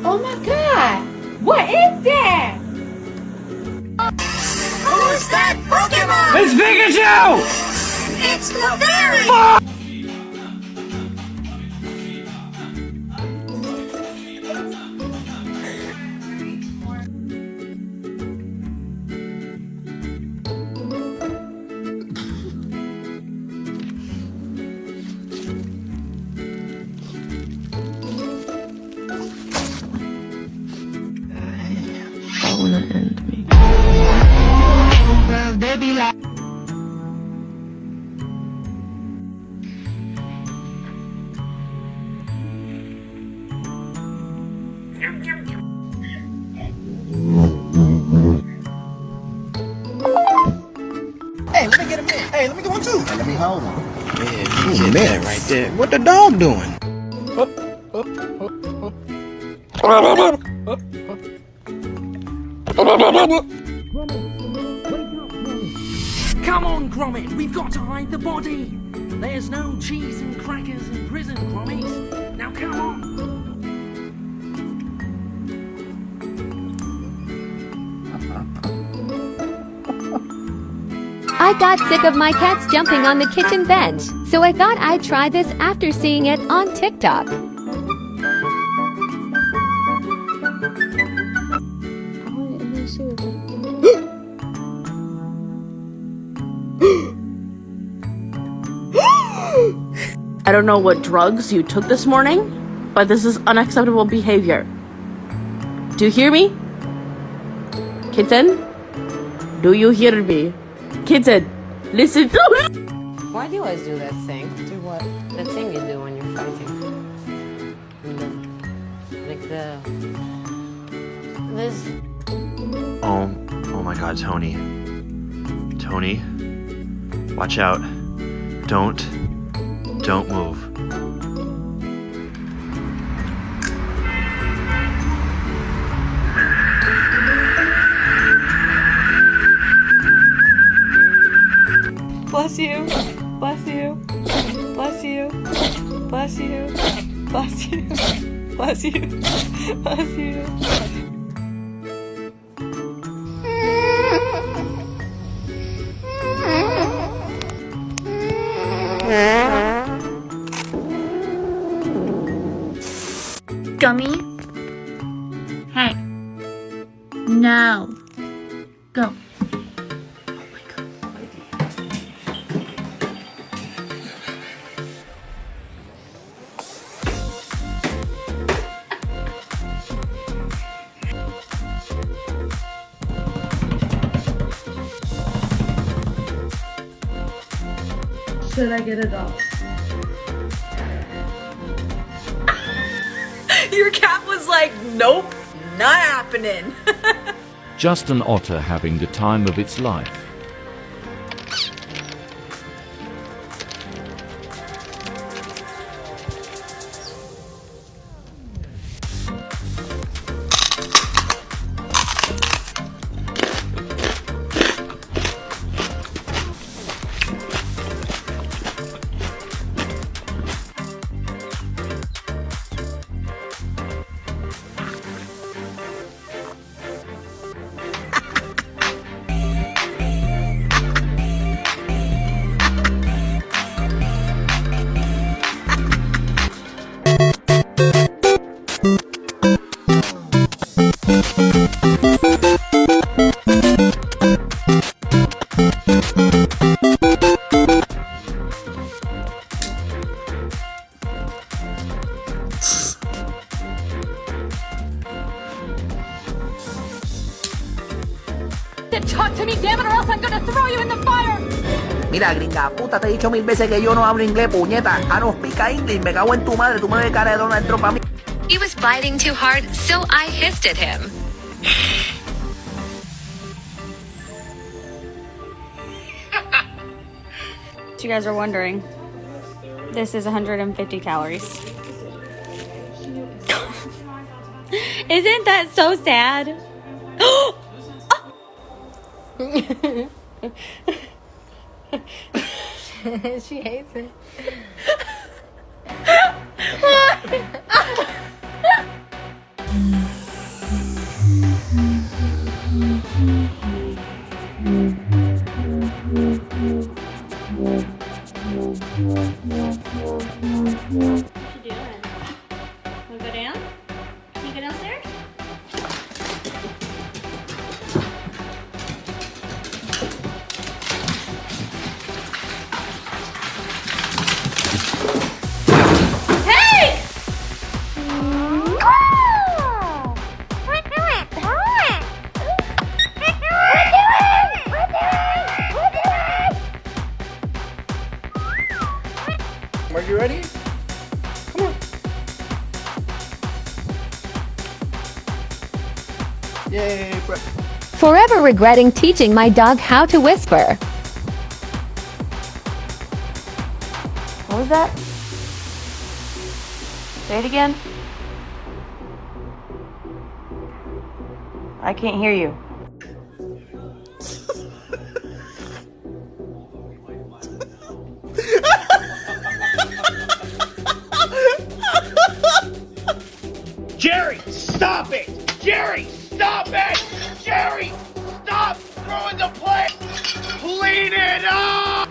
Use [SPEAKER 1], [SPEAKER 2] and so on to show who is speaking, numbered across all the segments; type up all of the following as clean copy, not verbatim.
[SPEAKER 1] Oh my god! What is that?
[SPEAKER 2] Who's that Pokemon?
[SPEAKER 3] It's Pikachu!
[SPEAKER 2] It's the fairy!
[SPEAKER 4] I wanna end me. Well, they be like.
[SPEAKER 5] Hey, let me get a minute. Hey, let me get one too. Hey, let me hold one.
[SPEAKER 3] Man, you get that right there. What the dog doing?
[SPEAKER 6] Come on, Gromit, we've got to hide the body. There's no cheese and crackers in prison, Gromit. Now come on.
[SPEAKER 7] I got sick of my cats jumping on the kitchen bench, so I thought I'd try this after seeing it on TikTok.
[SPEAKER 8] I don't know what drugs you took this morning, but this is unacceptable behavior. Do you hear me? Kitten? Do you hear me? Kitten, listen to me!
[SPEAKER 1] Why do you always do that thing? Do what? That thing you do when you're fighting. This...
[SPEAKER 9] Oh my god, Tony. Tony, watch out. Don't move.
[SPEAKER 8] Bless you. Bless you. Bless you. Bless you. Bless you. Bless you. Bless you.
[SPEAKER 10] Gummy? Hey. No. Go.
[SPEAKER 4] Should I get a dog?
[SPEAKER 8] Your cat was like, nope, not happening.
[SPEAKER 11] Just an otter having the time of its life.
[SPEAKER 7] Talk to me, damn it, or else I'm gonna throw you in the fire!
[SPEAKER 5] Mira, gringa puta, te he dicho 1000 veces que yo no hablo inglés, puñeta. I don't speak English. Me cago en tu madre de cara de Donald Trump a mí.
[SPEAKER 7] He was biting too hard, so I hissed at him.
[SPEAKER 10] You guys are wondering, this is 150 calories. Isn't that so sad?
[SPEAKER 1] She hates it.
[SPEAKER 10] ma'am. Can you go downstairs? Hey!
[SPEAKER 3] Are you ready? Come on. Yay, bro.
[SPEAKER 7] Forever regretting teaching my dog how to whisper.
[SPEAKER 8] What was that? Say it again. I can't hear you.
[SPEAKER 3] Jerry, stop it! Jerry, stop it! Jerry, stop throwing the plate! Clean it up!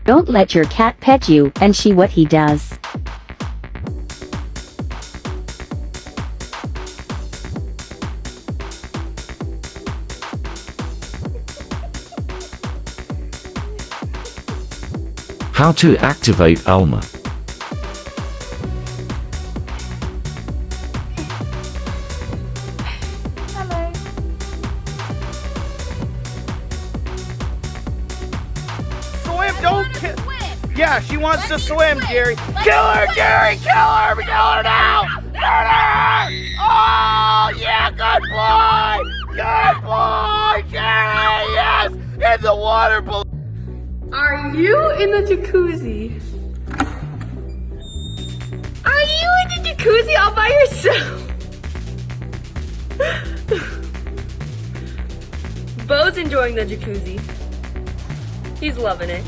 [SPEAKER 12] Don't let your cat pet you and see what he does.
[SPEAKER 11] How to activate Alma.
[SPEAKER 3] Swim, don't kill. Yeah, she wants to swim, Jerry. Kill her, Jerry! Kill her! Kill her now! Kill her! Oh, yeah, good boy! Good boy, Jerry! Yes! In the water balloon!
[SPEAKER 4] Are you in the jacuzzi? Are you in the jacuzzi all by yourself? Bo's enjoying the jacuzzi. He's loving it.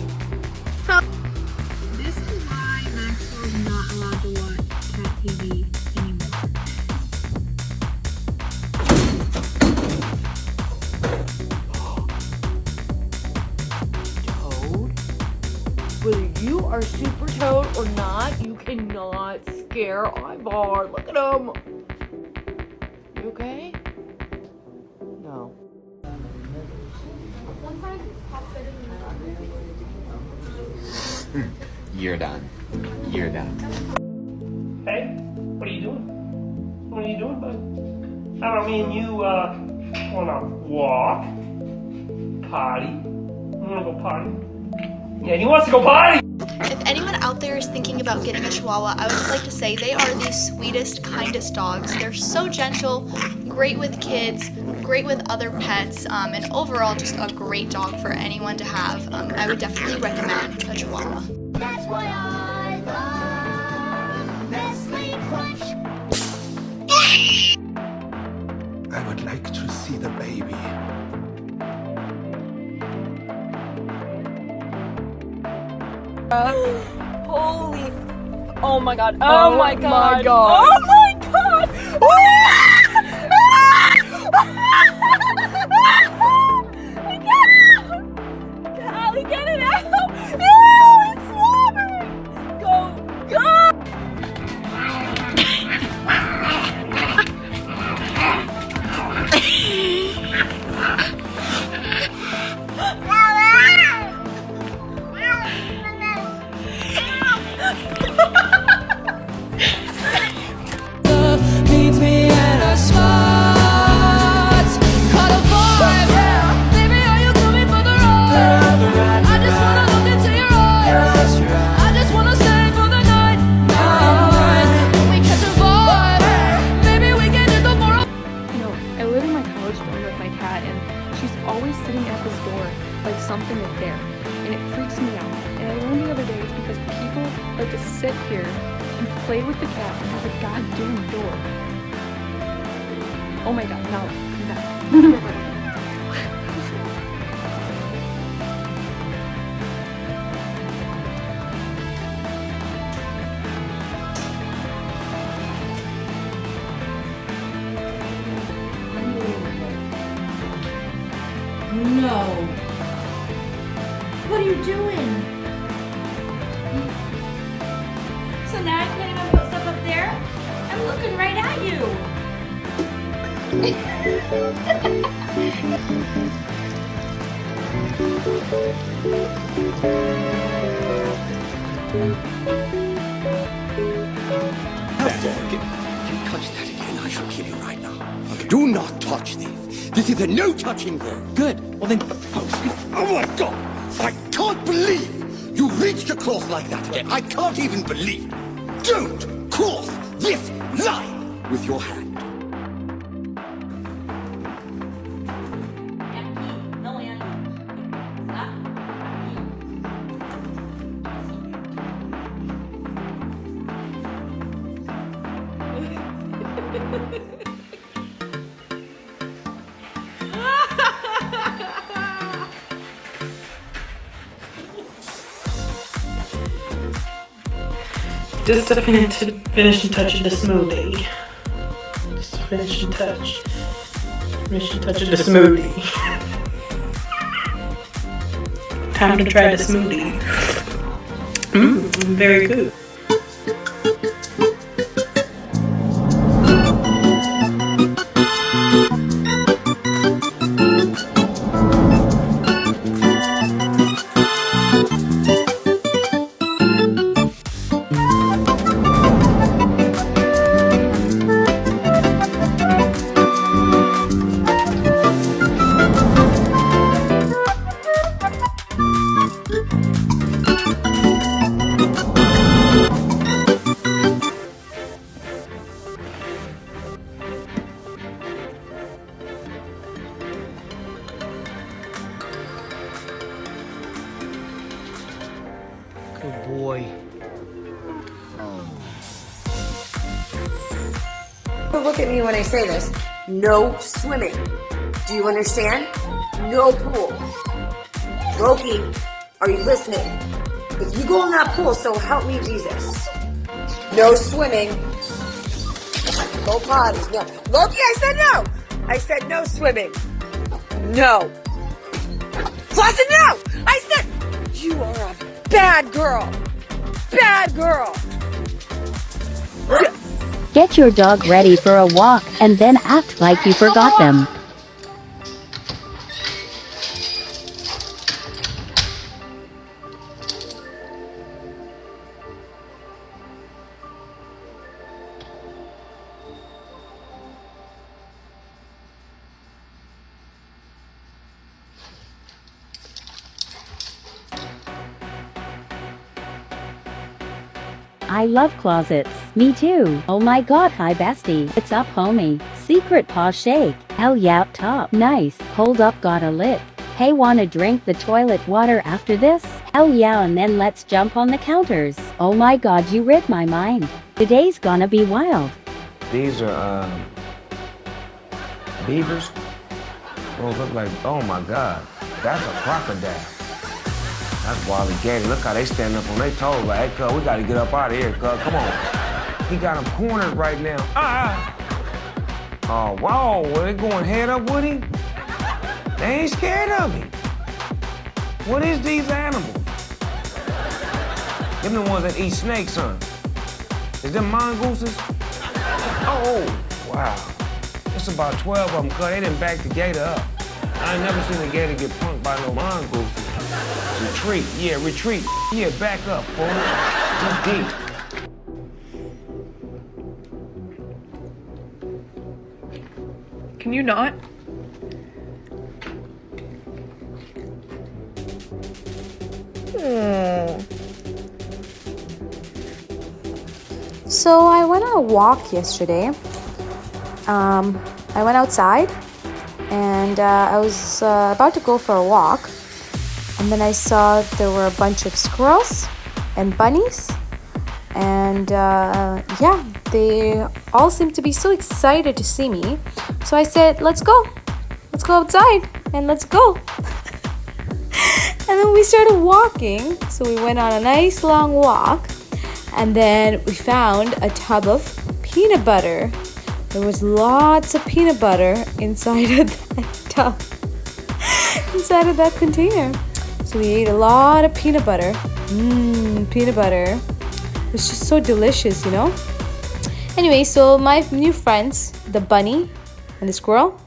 [SPEAKER 4] This is why Maxwell's not allowed to watch cat TV anymore.
[SPEAKER 8] Whether you are super toad or not, you cannot scare Ivar. Look at him. You okay? No.
[SPEAKER 3] You're done. You're done.
[SPEAKER 6] Hey, what are you doing? What are you doing, bud? How about me and you, wanna walk? Potty? You wanna go potty? Yeah, he wants to go potty!
[SPEAKER 13] If anyone out there is thinking about getting a Chihuahua, I would just like to say they are the sweetest, kindest dogs. They're so gentle, great with kids, great with other pets, and overall just a great dog for anyone to have. I would definitely recommend a Chihuahua.
[SPEAKER 2] That's why I love Nestle Crunch.
[SPEAKER 14] I would like to see the baby.
[SPEAKER 4] Holy. Oh my god. Oh my god. Oh my god. Callie, get it out. Ew, it's slobbering. Go. Go.
[SPEAKER 2] Meets me at a spot. Caught a vibe. Baby, are you coming for the ride? I just wanna look into your eyes. I just wanna stay for the night. We catch a vibe. Maybe we can hit the floor.
[SPEAKER 4] You know, I live in my college dorm with my cat, and she's always sitting at this door like something is there, and it freaks me out. And I learned the other day it's because people like to sit here and play with the cat under the goddamn door. Oh my god, now come back.
[SPEAKER 15] no. What are you doing? So now I can't even put stuff up there? I'm looking right at you.
[SPEAKER 16] You touch that again, I shall kill you right now. Okay. Do not touch this. This is a no touching zone. Good. Well then. Oh my God! I can't believe you reached across like that again. I can't even believe it. Don't cross this line with your hand.
[SPEAKER 17] Just a finishing touch of the smoothie. Just a finishing touch. Finishing touch of the smoothie. Time to try the smoothie. Very good.
[SPEAKER 3] Good boy.
[SPEAKER 18] Look at me when I say this. No swimming. Do you understand? No pool. Loki, are you listening? If you go in that pool, so help me Jesus. No swimming. No potties. No. Loki, I said no. I said no swimming. No. Flossie, no. I said you are a bad girl. Bad girl.
[SPEAKER 12] Get your dog ready for a walk and then act like you forgot them. I love closets. Me too. Oh my god, hi bestie. What's up homie? Secret paw shake. Hell yeah, up top. Nice. Hold up, got a lick. Hey, wanna drink the toilet water after this? Hell yeah, and then let's jump on the counters. Oh my god, you read my mind. Today's gonna be wild.
[SPEAKER 19] These are, beavers? Oh, look like, oh my god, that's a crocodile. That's Wally Gator. Look how they stand up on their toes like, hey, cuz, we gotta get up out of here, cuz, come on. He got him cornered right now. Oh, wow, well, they going head up with him? They ain't scared of him. What is these animals? Them the ones that eat snakes, huh? Is them mongooses? Oh, wow. It's about 12 of them, cuz they done back the gator up. I ain't never seen a gator get punked by no mongooses. Retreat, yeah, retreat. Yeah, back up, fool. Just deep.
[SPEAKER 4] Can you not?
[SPEAKER 20] So I went on a walk yesterday. I went outside and I was about to go for a walk. And then I saw there were a bunch of squirrels and bunnies. And yeah, they all seemed to be so excited to see me. So I said, let's go. Let's go outside and let's go. And then we started walking. So we went on a nice long walk. And then we found a tub of peanut butter. There was lots of peanut butter inside of that tub. inside of that container. So we ate a lot of peanut butter. Peanut butter. It's just so delicious, you know? Anyway, so my new friends, the bunny and the squirrel,